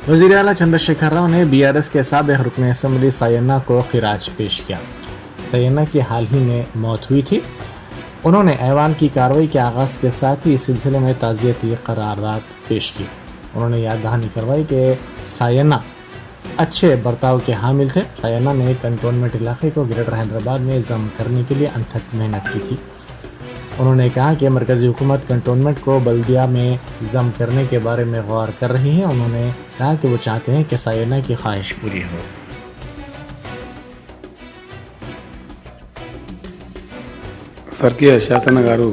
वज़ीर आला चंद्रशेखर राव ने BRS के साबिक़ रुकन असम्बली सैयन्ना को खिराज पेश किया। सैयन्ना की हाल ही में मौत हुई थी। उन्होंने ऐवान की कार्रवाई के आगाज़ के साथ ही इस सिलसिले में ताज़ियती करारदाद पेश की। उन्होंने याद दहानी करवाई कि सैयन्ना अच्छे बर्ताव के हामिल थे। सैयन्ना ने कंटोनमेंट इलाके को ग्रेटर हैदराबाद में जम करने के लिए अनथक मेहनत की थी। उन्होंने कहा कि मरकज़ी हुकूमत कंटोनमेंट को बल्दिया में जम करने के बारे में गौर कर रही है। उन्होंने कहा कि वो चाहते हैं कि सैयन्ना की ख्वाहिश पूरी हो। స్వర్గీయ శాసన గారు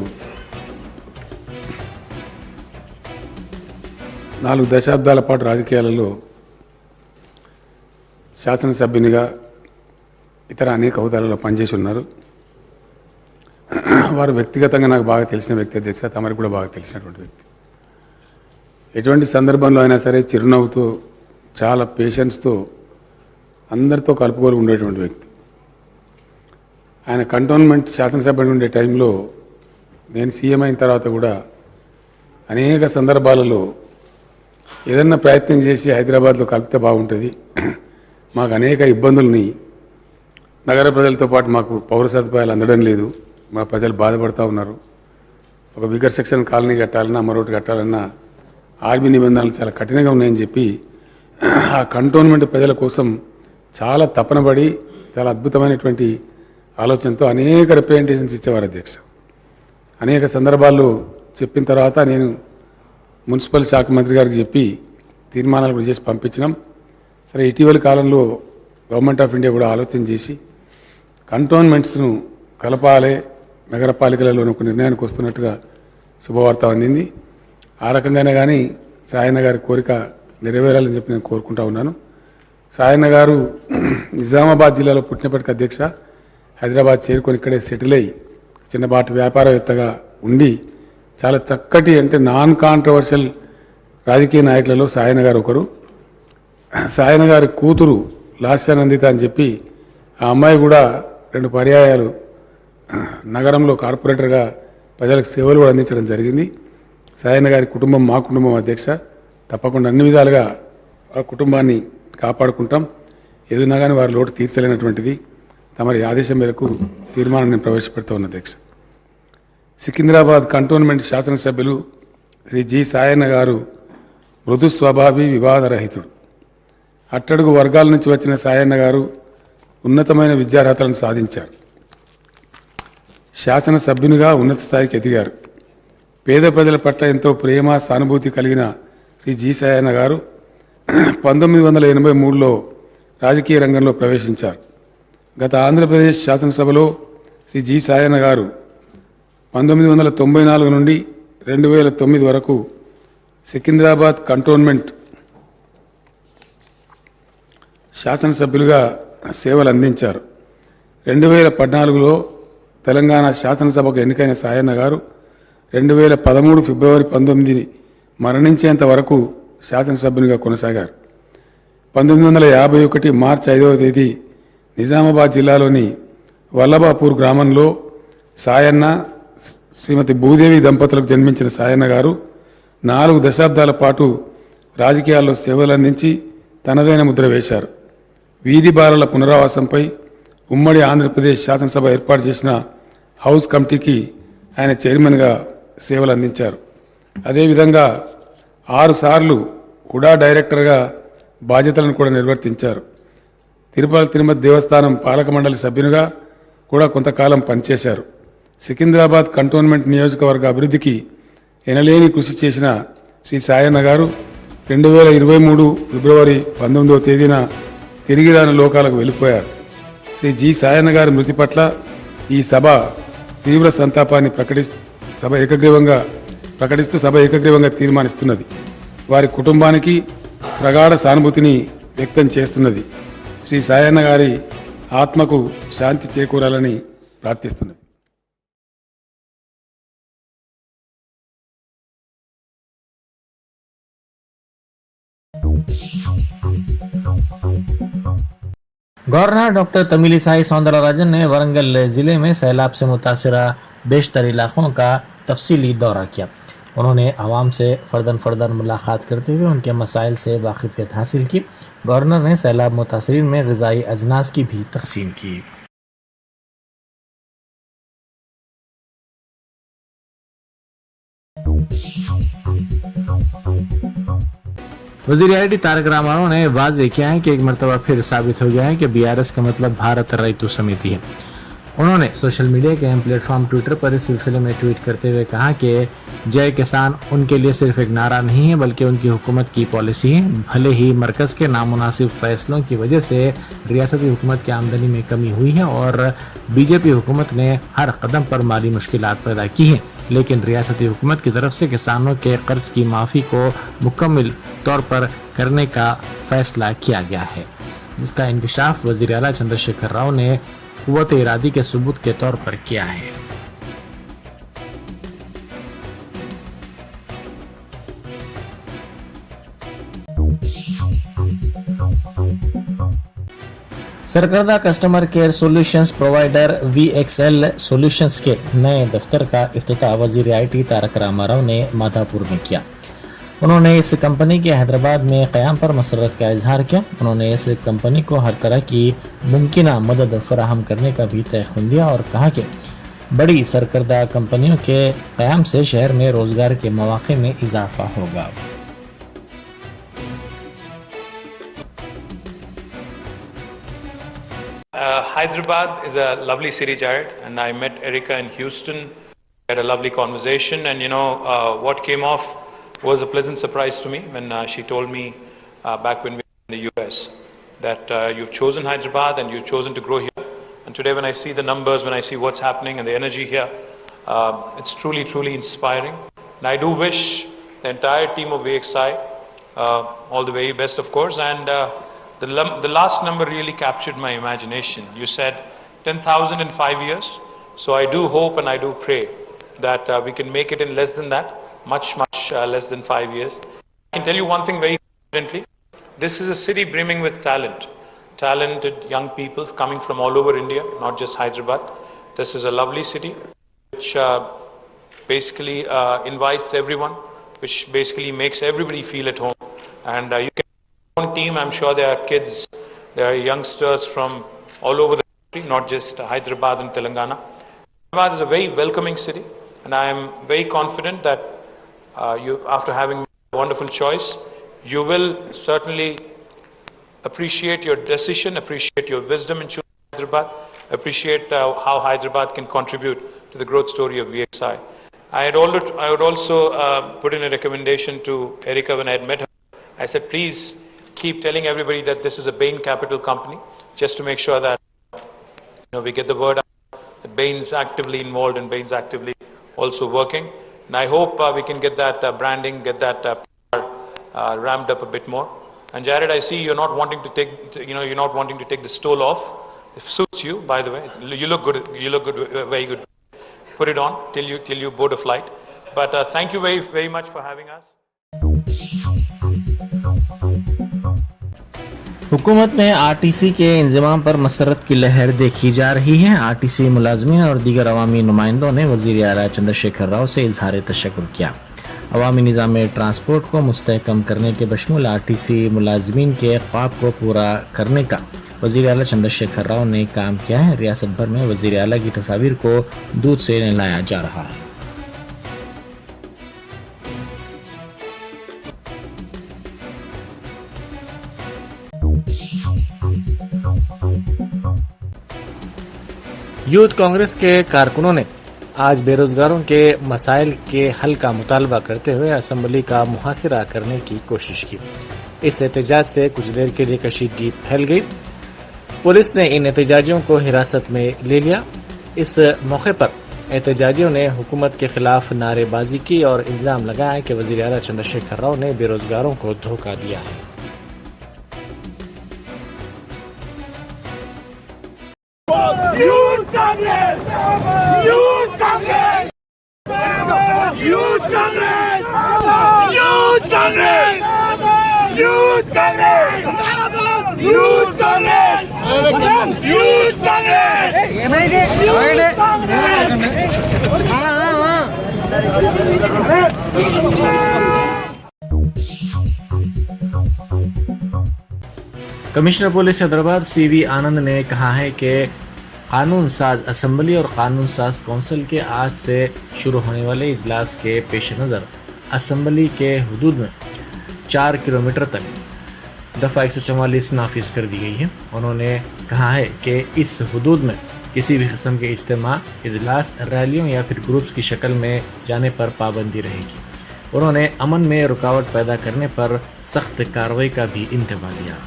4 దశాబ్దాల పాటు రాజకీయాలలో శాసనసభ్యునిగా ఇతర అనేక హోదాలలో పనిచేసి ఉన్నారు. వారు వ్యక్తిగతంగా నాకు బాగా తెలిసిన వ్యక్తి అధ్యక్ష, తమరికి కూడా బాగా తెలిసినటువంటి వ్యక్తి. ఎటువంటి సందర్భంలో అయినా సరే చిరునవ్వుతో చాలా పేషెన్స్తో అందరితో కలుపుకొని ఉండేటువంటి వ్యక్తి. ఆయన కంటోన్మెంట్ శాసనసభ్యుడు ఉండే టైంలో నేను సీఎం అయిన తర్వాత కూడా అనేక సందర్భాలలో ఏదన్నా ప్రయత్నం చేసి హైదరాబాద్లో కలిపితే బాగుంటుంది, మాకు అనేక ఇబ్బందుల్ని నగర ప్రజలతో పాటు మాకు పౌర సదుపాయాలు అందడం లేదు, మా ప్రజలు బాధపడుతూ ఉన్నారు, ఒక బిగర్ సెక్షన్ కాలనీ కట్టాలన్నా మరొకటి కట్టాలన్నా ఆర్మీ నిబంధనలు చాలా కఠినంగా ఉన్నాయని చెప్పి ఆ కంటోన్మెంట్ ప్రజల కోసం చాలా తపనబడి చాలా అద్భుతమైనటువంటి ఆలోచనతో అనేక రిప్రజెంటేషన్స్ ఇచ్చేవారు అధ్యక్ష. అనేక సందర్భాల్లో చెప్పిన తర్వాత నేను మున్సిపల్ శాఖ మంత్రి గారికి చెప్పి తీర్మానాలు కూడా చేసి పంపించినాం. సరే, ఇటీవలి కాలంలో గవర్నమెంట్ ఆఫ్ ఇండియా కూడా ఆలోచన చేసి కంటోన్మెంట్స్ను కలపాలే, నగరపాలికలలో ఒక నిర్ణయానికి వస్తున్నట్టుగా శుభవార్త అందింది. ఆ రకంగానే కానీ సాయన్న గారి కోరిక నెరవేరాలని చెప్పి నేను కోరుకుంటా ఉన్నాను. సాయన్న గారు నిజామాబాద్ జిల్లాలో పుట్టినప్పటికీ అధ్యక్ష హైదరాబాద్ చేరుకొని ఇక్కడే సెటిల్ అయ్యి చిన్నపాటి వ్యాపారవేత్తగా ఉండి చాలా చక్కటి అంటే నాన్ కాంట్రవర్షియల్ రాజకీయ నాయకులలో సాయన్న గారు ఒకరు. సాయన్న గారి కూతురు లాస్యానందిత అని చెప్పి ఆ అమ్మాయి కూడా 2 పర్యాయాలు నగరంలో కార్పొరేటర్గా ప్రజలకు సేవలు కూడా అందించడం జరిగింది. సాయన్న గారి కుటుంబం మా కుటుంబం అధ్యక్ష, తప్పకుండా అన్ని విధాలుగా ఆ కుటుంబాన్ని కాపాడుకుంటాం. ఏదైనా కానీ వారి లోటు తీర్చలేనటువంటిది. తమరి ఆదేశం మేరకు తీర్మానాన్ని ప్రవేశపెడతా ఉన్న అధ్యక్ష. సికింద్రాబాద్ కంటోన్మెంట్ శాసనసభ్యులు శ్రీ జి సాయన్న గారు మృదు స్వభావి, వివాదరహితుడు. అట్టడుగు వర్గాల నుంచి వచ్చిన సాయన్న గారు ఉన్నతమైన విద్యార్హతలను సాధించారు. శాసనసభ్యునిగా ఉన్నత స్థాయికి ఎదిగారు. పేద ప్రజల పట్ల ఎంతో ప్రేమ, సానుభూతి కలిగిన శ్రీ జి సాయన్న గారు 1983లో రాజకీయ రంగంలో ప్రవేశించారు. గత ఆంధ్రప్రదేశ్ శాసనసభలో శ్రీ జి సాయన్న గారు 1994 నుండి 2009 వరకు సికింద్రాబాద్ కంటోన్మెంట్ శాసనసభ్యులుగా సేవలు అందించారు. 2014లో తెలంగాణ శాసనసభకు ఎన్నికైన సాయన్న గారు 2013 ఫిబ్రవరి 19 మరణించేంత వరకు శాసనసభ్యునిగా కొనసాగారు. 1951 మార్చి 5వ తేదీ నిజామాబాద్ జిల్లాలోని వల్లభాపూర్ గ్రామంలో సాయన్న, శ్రీమతి భూదేవి దంపతులకు జన్మించిన సాయన్న గారు 4 దశాబ్దాల పాటు రాజకీయాల్లో సేవలు అందించి తనదైన ముద్ర వేశారు. వీధి బాలల పునరావాసంపై ఉమ్మడి ఆంధ్రప్రదేశ్ శాసనసభ ఏర్పాటు చేసిన హౌస్ కమిటీకి ఆయన చైర్మన్గా సేవలు అందించారు. అదేవిధంగా 6 సార్లు కూడా డైరెక్టర్గా బాధ్యతలను కూడా నిర్వర్తించారు. తిరుపతి దేవస్థానం పాలక మండలి సభ్యునిగా కూడా కొంతకాలం పనిచేశారు. సికింద్రాబాద్ కంటోన్మెంట్ నియోజకవర్గ అభివృద్ధికి ఎనలేని కృషి చేసిన శ్రీ సాయన్న గారు 2023 ఫిబ్రవరి 19వ తేదీన తిరిగి రాని లోకాలకు వెళ్ళిపోయారు. శ్రీ జి సాయన్న గారి మృతి పట్ల ఈ సభ తీవ్ర సంతాపాన్ని ప్రకటిస్తూ సభ ఏకగ్రీవంగా తీర్మానిస్తున్నది. వారి కుటుంబానికి ప్రగాఢ సానుభూతిని వ్యక్తం చేస్తున్నది. శ్రీ సాయన్న గారి ఆత్మకు శాంతి చేకూరాలని ప్రార్థిస్తున్నది. गवर्नर डॉक्टर तमिलिसाई सौंदरराजन ने वरंगल जिले में सैलाब से मुतासरा बेशतर इलाकों का तफसीली दौरा किया। انہوں نے عوام سے فرداً ملاقات کرتے ہوئے ان کے مسائل سے واقفیت حاصل کی۔ گورنر نے سیلاب متاثرین میں غذائی اجناس کی بھی تقسیم کی۔ وزیر آئی ٹی تارک راما نے واضح کیا ہے کہ ایک مرتبہ پھر ثابت ہو گیا ہے کہ BRS کا مطلب بھارت ریتو سمیتی ہے۔ انہوں نے سوشل میڈیا کے اہم پلیٹ فارم ٹویٹر پر اس سلسلے میں ٹویٹ کرتے ہوئے کہا کہ جے کسان ان کے لیے صرف ایک نعرہ نہیں ہے بلکہ ان کی حکومت کی پالیسی ہے۔ بھلے ہی مرکز کے نامناسب فیصلوں کی وجہ سے ریاستی حکومت کی آمدنی میں کمی ہوئی ہے اور BJP حکومت نے ہر قدم پر مالی مشکلات پیدا کی ہیں، لیکن ریاستی حکومت کی طرف سے کسانوں کے قرض کی معافی کو مکمل طور پر کرنے کا فیصلہ کیا گیا ہے، جس کا انکشاف وزیر اعلیٰ چندر شیکھر راؤ نے قوت ارادی کے ثبوت کے طور پر کیا ہے۔ سرکردہ customer care solutions provider VXL solutions کے نئے دفتر کا افتتاح وزیر IT تارک راما راؤ نے مادھا پور میں کیا۔ انہوں نے اس کمپنی کے حیدرآباد میں قیام پر مسرت کا اظہار کیا۔ انہوں نے اس کمپنی کو ہر طرح کی ممکنہ مدد فراہم کرنے کا بھی تیقن دیا اور کہا کہ بڑی سرکردہ کمپنیوں کے قیام سے شہر میں روزگار کے مواقع میں اضافہ ہوگا۔ Hyderabad is a lovely city, Jared, and I met Erica in Houston. We had a lovely conversation, and what came off was a pleasant surprise to me when she told me back when we were in the US that you've chosen Hyderabad and you've chosen to grow here. And today when I see the numbers, when I see what's happening and the energy here, it's truly, truly inspiring. And I do wish the entire team of VXI all the very best, of course, and the last number really captured my imagination. You said 10,000 in 5 years. So I do hope and I do pray that we can make it in less than that, much less than 5 years. I can tell you one thing very confidently. This is a city brimming with talented young people coming from all over India, not just Hyderabad. This is a lovely city which basically invites everyone, which basically makes everybody feel at home. And you can team, I'm sure there are kids, there are youngsters from all over the country, not just Hyderabad and Telangana. Hyderabad is a very welcoming city, and I am very confident that you, after having a wonderful choice, you will certainly appreciate your decision, appreciate your wisdom in choosing Hyderabad, appreciate how Hyderabad can contribute to the growth story of VXI. I would also put in a recommendation to Erica when I had met her. I said, please keep telling everybody that this is a Bain Capital company, just to make sure that we get the word out that Bain's actively involved and Bain's actively also working. And I hope we can get that branding, get that ramped up a bit more. And Jared, I see you're not wanting to take the stole off. It suits you, by the way. You look good. You look good, very good. Put it on till you board a flight. But thank you very, very much for having us. حکومت میں RTC کے انضمام پر مسرت کی لہر دیکھی جا رہی ہے۔ RTC ملازمین اور دیگر عوامی نمائندوں نے وزیر اعلیٰ چندر شیکھر راؤ سے اظہار تشکر کیا۔ عوامی نظام ٹرانسپورٹ کو مستحکم کرنے کے بشمول RTC ملازمین کے خواب کو پورا کرنے کا وزیر اعلیٰ چندر شیکھر راؤ نے کام کیا ہے۔ ریاست بھر میں وزیر اعلیٰ کی تصاویر کو دودھ سے نہلایا جا رہا ہے۔ یوتھ کانگریس کے کارکنوں نے آج بے روزگاروں کے مسائل کے حل کا مطالبہ کرتے ہوئے اسمبلی کا محاصرہ کرنے کی کوشش کی۔ اس احتجاج سے کچھ دیر کے لیے کشیدگی پھیل گئی۔ پولیس نے ان احتجاجیوں کو حراست میں لے لیا۔ اس موقع پر احتجاجیوں نے حکومت کے خلاف نعرے بازی کی اور الزام لگایا کہ وزیر اعلیٰ چندر شیکھر راؤ نے بے روزگاروں کو دھوکہ دیا ہے۔ Youth Congress! Youth Congress! Youth Congress! Youth Congress! Youth Congress! Youth Congress! Youth Congress! Youth Congress! Commissioner police Hyderabad CV आनंद ने कहा है कि कानून साज असम्बली और कानून साज कौंसिल के आज से शुरू होने वाले इजलास के पेश नज़र असम्बली के हदूद में 4 किलोमीटर तक दफ़ा 144 नाफिज कर दी गई है। उन्होंने कहा है कि इस हदूद में किसी भी किस्म के इज्तिमा, इजलास, रैलियों या फिर ग्रुप्स की शक्ल में जाने पर पाबंदी रहेगी। उन्होंने अमन में रुकावट पैदा करने पर सख्त कार्रवाई का भी इंतबाह दिया।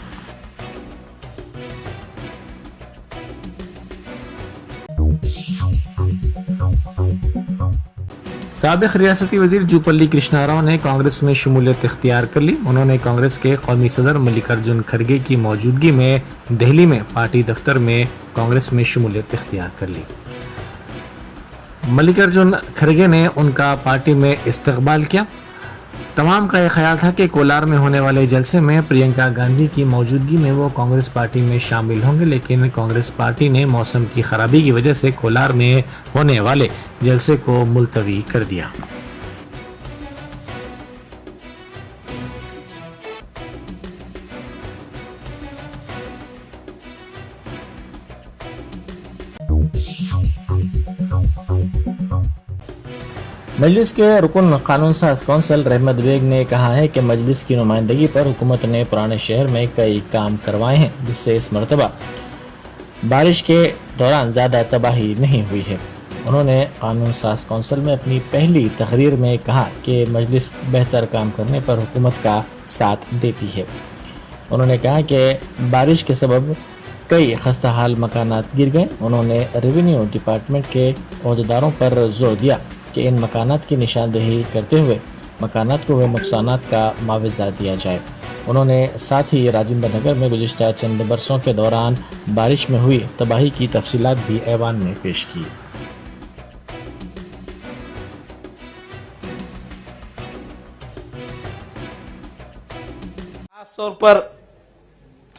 साबिक रियासती वजीर जूपल्ली कृष्णा राव ने कांग्रेस में शमूलियत इख्तियार कर ली। उन्होंने कांग्रेस के कौमी सदर मल्लिकार्जुन खड़गे की मौजूदगी में दिल्ली में पार्टी दफ्तर में कांग्रेस में शमूलियत इख्तियार कर ली। मल्लिकार्जुन खड़गे ने उनका पार्टी में इस्तकबाल किया। तमाम का यह ख्याल था कि कोलार में होने वाले जलसे में प्रियंका गांधी की मौजूदगी में वो कांग्रेस पार्टी में शामिल होंगे, लेकिन कांग्रेस पार्टी ने मौसम की खराबी की वजह से कोलार में होने वाले जलसे को मुलतवी कर दिया। मजलिस के रुकन कानून साज कौंसल रहमत बेग ने कहा है कि मजलिस की नुमाइंदगी पर हुकूमत ने पुराने शहर में कई काम करवाए हैं, जिससे इस मरतबा बारिश के दौरान ज़्यादा तबाही नहीं हुई है। उन्होंने कानून साज कौंसल में अपनी पहली तकरीर में कहा कि मजलिस बेहतर काम करने पर हुकूमत का साथ देती है। उन्होंने कहा कि बारिश के सबब कई खस्ता हाल मकानात गिर गए। उन्होंने रेवेन्यू डिपार्टमेंट के अहदेदारों पर जोर दिया कि इन मकानात की निशानदेही करते हुए मकानात को हुए नुकसानात का मुआवजा दिया जाए। उन्होंने साथ ही राजेंद्र नगर में गुज़िश्ता चंद बरसों के दौरान बारिश में हुई तबाही की तफसीलात भी ऐवान में पेश की। खास तौर पर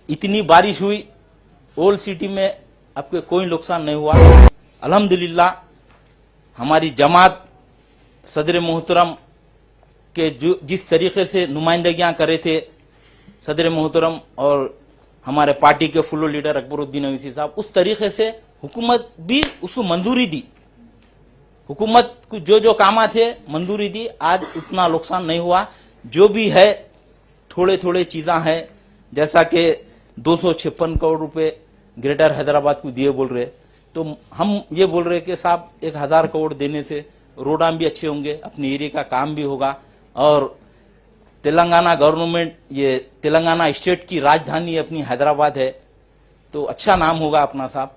इतनी बारिश हुई, ओल्ड सिटी में आपके कोई नुकसान नहीं हुआ। अल्हम्दुलिल्लाह हमारी जमात सदर मोहतरम के जो जिस तरीके से नुमाइंदगियां करे थे सदर मोहतरम और हमारे पार्टी के फुल्लो लीडर अकबरुद्दीन अवीसी साहब, उस तरीके से हुकूमत भी उसको मंजूरी दी। हुकूमत को जो जो काम थे मंजूरी दी। आज उतना नुकसान नहीं हुआ। जो भी है थोड़े थोड़े चीज़ा हैं, जैसा कि 256 करोड़ रुपए ग्रेटर हैदराबाद को दिए बोल रहे, तो हम ये बोल रहे कि साहब 1000 करोड़ देने से रोडां भी अच्छे होंगे, अपने एरिया का काम भी होगा, और तेलंगाना गवर्नमेंट, ये तेलंगाना स्टेट की राजधानी अपनी हैदराबाद है, तो अच्छा नाम होगा अपना साहब।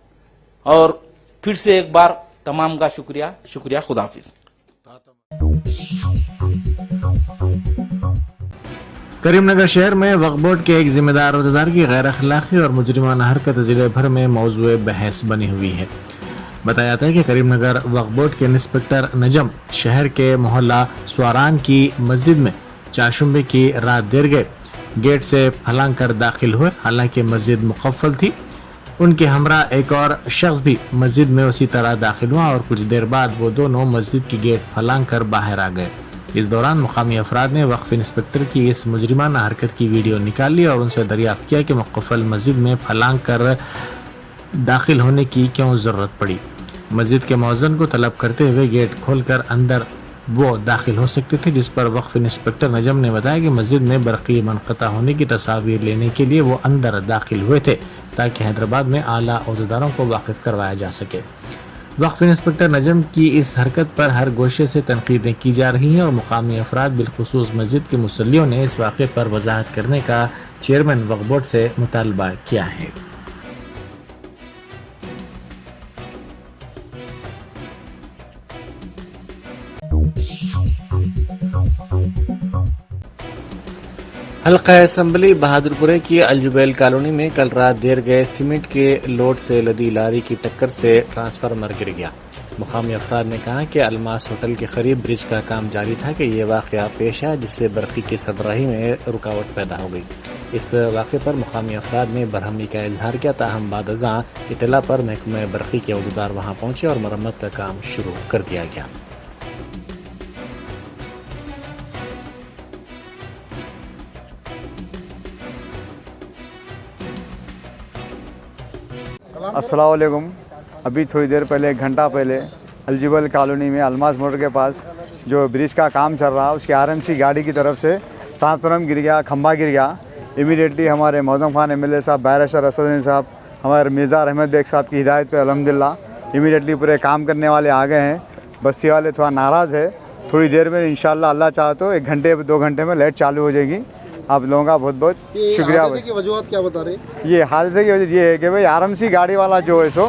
और फिर से एक बार तमाम का शुक्रिया। खुदा हाफिज। करीमनगर शहर में वक्फ बोर्ड के एक जिम्मेदार अहदेदार की गैर अखलाकी और मुजरिमाना हरकत जिले भर में मौजूए बहस बनी हुई है। बताया जाता है कि करीमनगर वक्फ बोर्ड के इंस्पेक्टर नजम शहर के मोहल्ला स्वारान की मस्जिद में चाशुम्बे की रात देर गए गेट से फलांग कर दाखिल हुए। हालांकि मस्जिद मुकफ्फल थी। उनके हमरा एक और शख्स भी मस्जिद में उसी तरह दाखिल हुआ और कुछ देर बाद वो दोनों मस्जिद की गेट फलांग कर बाहर आ गए। इस दौरान मुकामी अफराद ने वक्फ इंस्पेक्टर की इस मुजरिमाना हरकत की वीडियो निकाली और उनसे दरियाफ्त किया कि मुकफ्फल मस्जिद में फलांग कर दाखिल होने की क्यों ज़रूरत पड़ी। मस्जिद के मौज़न को तलब करते हुए गेट खोलकर अंदर वो दाखिल हो सकते थे, जिस पर वक्फ इंस्पेक्टर नजम ने बताया कि मस्जिद में बरक़ी मनक़ता होने की तस्वीर लेने के लिए वो अंदर दाखिल हुए थे ताकि हैदराबाद में आला अहदेदारों को वाकिफ़ करवाया जा सके। वक्फ इंस्पेक्टर नजम की इस हरकत पर हर गोशे से तनकीदें की जा रही हैं और मुकामी अफराद बिलखुसूस मस्जिद के मुसल्लियों ने इस वाक़े पर वजाहत करने का चेयरमैन वक्फ बोर्ड से मुतालबा किया है। हल्का असम्बली बहादुरपुरे की अलजुबैल कॉलोनी में कल रात देर गए सीमेंट के लोड से लदी लारी की टक्कर से ट्रांसफार्मर गिर गया। मुकामी अफराद ने कहा कि अलमास होटल के करीब ब्रिज का काम जारी था कि ये वाक़या पेश आया, जिससे बरक़ी की सरबराही में रुकावट पैदा हो गई। इस वाक़े पर मुकामी अफराद ने बरहमी का इजहार किया, ताहम बाद अज़ां इत्तला पर महकमे बरक़ी के अहदेदार वहां पहुंचे और मरम्मत का काम शुरू कर दिया गया। अस्सलाम वालेकुम। अभी थोड़ी देर पहले, एक घंटा पहले, अलजिबल कॉलोनी में अलमास मोटर के पास जो ब्रिज का काम चल रहा, उसके आरएमसी गाड़ी की तरफ से ट्रांसफार्मर गिर गया, खंभा गिर गया। इमीडिएटली हमारे मौजम खान एमएलए साहब, बैरिस्टर असदुद्दीन साहब, हमारे मिर्ज़ा अहमद बेग साहब की हिदायत पे अल्हम्दुलिल्लाह इमीडिएटली पूरे काम करने वाले आ गए हैं। बस्ती वाले थोड़ा नाराज़ है, थोड़ी देर में इंशाल्लाह अल्लाह चाहे तो 1 घंटे 2 घंटे में लाइट चालू हो जाएगी। आप लोगों का बहुत बहुत शुक्रिया। हादसे की वजूहत क्या बता रहे हैं? ये हादसे की वजह ये है कि भाई आरएमसी गाड़ी वाला जो है सो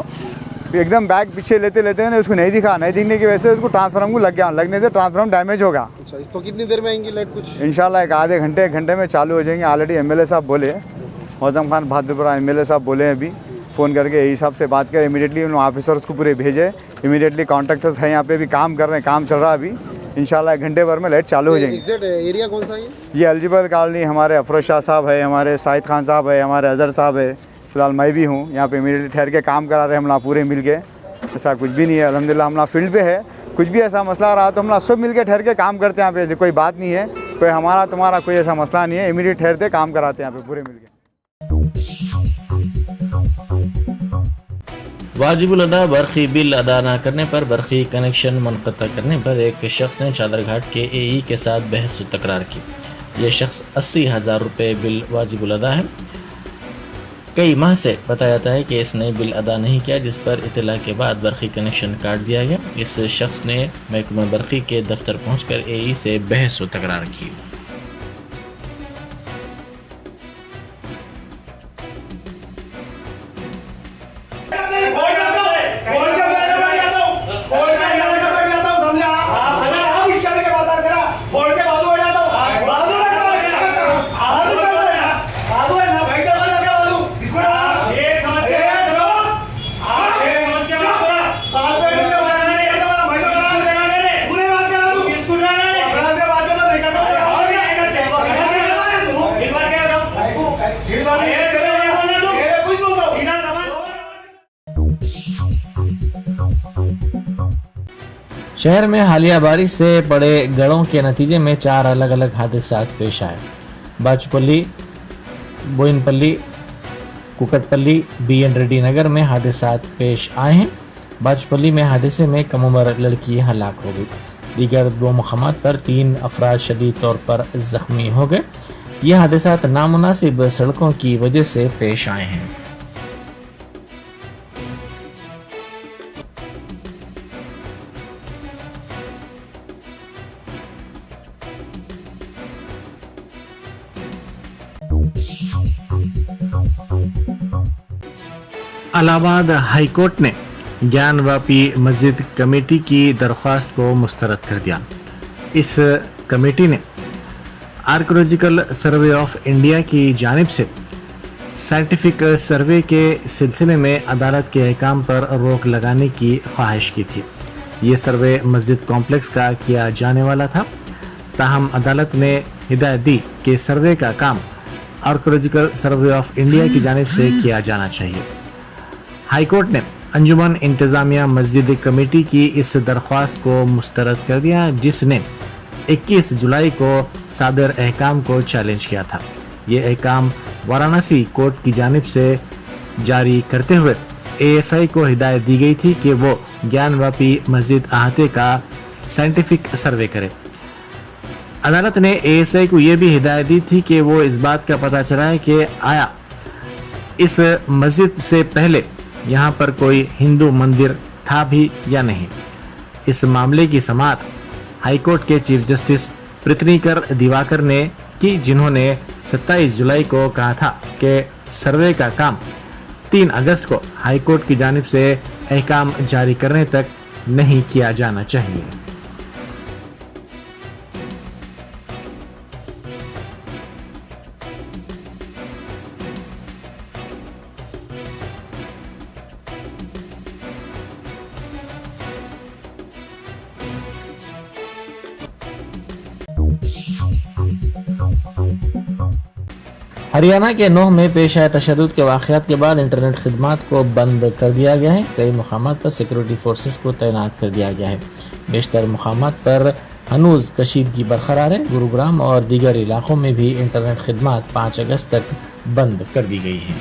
एकदम बैग पीछे लेते लेते ना उसको नहीं दिखने की वजह से उसको ट्रांसफार्मर को लग गया, लगने से ट्रांसफार्मर डैमेज होगा। अच्छा, तो कितनी देर में आएंगी लाइट? कुछ इंशाल्लाह 1 घंटे 1 घंटे में चालू हो जाएंगे। ऑलरेडी एमएलए साहब बोले, मौजम खान बहादुरपुरा एमएलए साहब बोले हैं अभी फ़ोन करके, यही साहब से बात करें, इमीडिएटली उन ऑफिसर्स को पूरे भेजे। इमीडिएटली कॉन्ट्रैक्टर्स हैं यहाँ पे भी काम कर रहे हैं, काम चल रहा है अभी। इंशाल्लाह 1 घंटे भर में लाइट चालू हो जाएंगी। एग्जैक्ट एरिया कौन सा है ये अलजिबल कॉलोनी, हमारे अफरोज शाह साहब है, हमारे साहिद खान साहब है, हमारे अजहर साहब है, फिलहाल मैं भी हूँ यहाँ पे। इमीडिएटली ठहर के काम करा रहे हैं हम लोग पूरे मिल के। ऐसा कुछ भी नहीं है अल्हम्दुलिल्लाह, हम लोग फील्ड पे है। कुछ भी ऐसा मसला रहा तो हम लोग सब मिल के ठहर के काम करते हैं यहाँ पे। ऐसी कोई बात नहीं है, कोई हमारा तुम्हारा कोई ऐसा मसला नहीं है। इमीडिएट ठहरते काम कराते हैं यहाँ पे पूरे मिल के। वाजिबुल अदा बरखी बिल अदा न करने पर बरखी कनेक्शन मुनक़ता करने पर एक शख्स ने चादरघाट के एई के साथ बहस व तकरार की। ये शख्स 80,000 रुपये बिल वाजिबुल अदा है। कई माह से बताया जाता है कि इसने बिल अदा नहीं किया, जिस पर इतला के बाद बरखी कनेक्शन काट दिया गया। इस शख्स ने महकमा बरखी के दफ्तर पहुंचकर एई से बहस व तकरार की। शहर में हालिया बारिश से पड़े गड़ों के नतीजे में 4 अलग अलग हादसा पेश आए। बाचुपल्ली, बोइनपल्ली, कुकटपल्ली, BN रेड्डी नगर में हादसा पेश आए हैं। बाचुपल्ली में हादसे में कम उम्र लड़की हलाक हो गई। दीगर 2 मकामात पर 3 अफराद शदीद तौर पर जख्मी हो गए। ये हादसा नामुनासिब सड़कों की वजह से पेश आए हैं। इलाहाबाद हाई कोर्ट ने ज्ञानवापी मस्जिद कमेटी की दरख्वास्त को मुस्तरद कर दिया। इस कमेटी ने आर्कियोलॉजिकल सर्वे ऑफ इंडिया की जानिब से साइंटिफिक सर्वे के सिलसिले में अदालत के अहकाम पर रोक लगाने की ख्वाहिश की थी। ये सर्वे मस्जिद कॉम्प्लेक्स का किया जाने वाला था, ताहम अदालत ने हिदायत दी कि सर्वे का काम आर्कियोलॉजिकल सर्वे ऑफ इंडिया की जानिब से किया जाना चाहिए। हाई कोर्ट ने अंजुमन इंतज़ामिया मस्जिद कमेटी की इस दरख्वास्त को मुस्तरद कर दिया, जिसने 21 जुलाई को सादर अहकाम को चैलेंज किया था। ये अहकाम वाराणसी कोर्ट की जानिब से जारी करते हुए ASI को हिदायत दी गई थी कि वो ज्ञानवापी मस्जिद अहाते का साइंटिफिक सर्वे करे। अदालत ने ASI को ये भी हिदायत दी थी कि वो इस बात का पता चलाए कि आया इस मस्जिद से पहले यहाँ पर कोई हिंदू मंदिर था भी या नहीं। इस मामले की समाअत हाईकोर्ट के चीफ जस्टिस पृथ्वीकर दिवाकर ने की, जिन्होंने 27 जुलाई को कहा था कि सर्वे का काम 3 अगस्त को हाईकोर्ट की जानिब से अहकाम जारी करने तक नहीं किया जाना चाहिए। हरियाणा के नोह में पेश आए तशद्दुद के वाक़यात के बाद इंटरनेट खिदमात को बंद कर दिया गया है। कई मुकामात पर सिक्योरिटी फोर्सेस को तैनात कर दिया गया है। बेशतर मुकामात पर हनूज़ कशीदगी बरकरार है। गुरुग्राम और दीगर इलाकों में भी इंटरनेट खिदमात 5 अगस्त तक बंद कर दी गई है।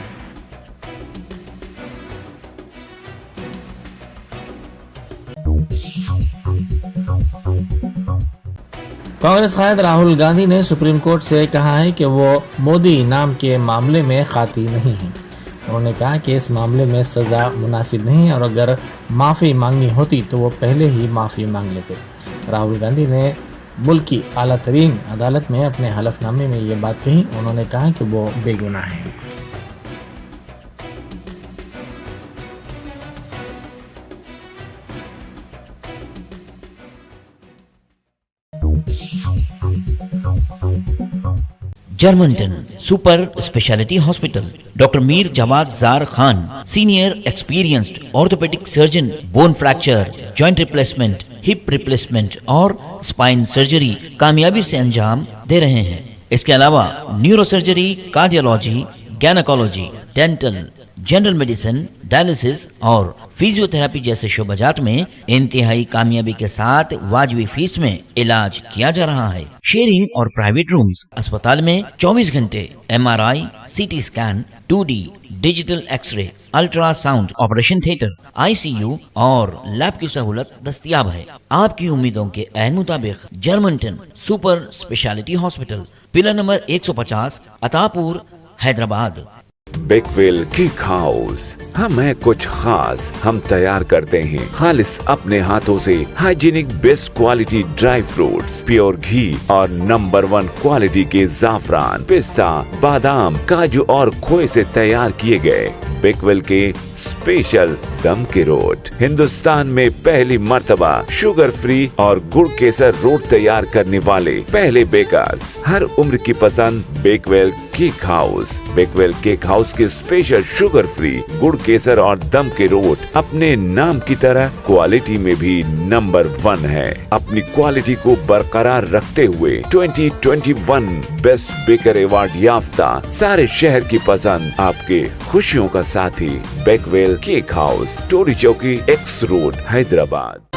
कांग्रेस कायद राहुल गांधी ने सुप्रीम कोर्ट से कहा है कि वो मोदी नाम के मामले में खाती नहीं हैं। उन्होंने कहा कि इस मामले में सज़ा मुनासिब नहीं है और अगर माफ़ी मांगनी होती तो वो पहले ही माफ़ी मांग लेते। राहुल गांधी ने मुल्क की आला तरीन अदालत में अपने हलफनामे में ये बात कही। उन्होंने कहा कि वो बेगुनाह हैं। Germantown super speciality hospital, doctor Mir Jawad Zar Khan, senior experienced orthopaedic surgeon, bone fracture, joint replacement, hip replacement और स्पाइन सर्जरी कामयाबी से अंजाम दे रहे हैं। इसके अलावा neuro surgery, cardiology, gynaecology, dental, general medicine, dialysis और फिजियोथेरेपी जैसे शोबाजात में इंतहाई कामयाबी के साथ वाजबी फीस में इलाज किया जा रहा है। शेयरिंग और प्राइवेट रूम्स, अस्पताल में 24 घंटे MRI, CT scan, 2D digital x-ray, ultrasound, operation theatre, ICU और लैब की सहूलत दस्तयाब है। आपकी उम्मीदों के ऐन मुताबिक Germanten super speciality hospital, pillar number 150, Attapur, Hyderabad. Bakewell cake house, हम है कुछ खास। हम तैयार करते हैं खालिस अपने हाथों से hygienic best quality dry fruits, pure घी और नंबर 1 क्वालिटी के जाफरान, पिस्ता, बादाम, काजू और खोए से तैयार किए गए बेकवेल के स्पेशल दम के रोट। हिंदुस्तान में पहली मर्तबा शुगर फ्री और गुड़ केसर रोट तैयार करने वाले पहले बेकर्स। हर उम्र की पसंद Bakewell cake house. Bakewell cake house के स्पेशल शुगर फ्री, गुड़ केसर और दम के रोट अपने नाम की तरह क्वालिटी में भी नंबर 1 है। अपनी क्वालिटी को बरकरार रखते हुए 2021 बेस्ट बेकर अवार्ड याफ्ता सारे शहर की पसंद, आपके खुशियों का साथी बेकवेल केक हाउस, टोरी चौकी, X रोड, हैदराबाद।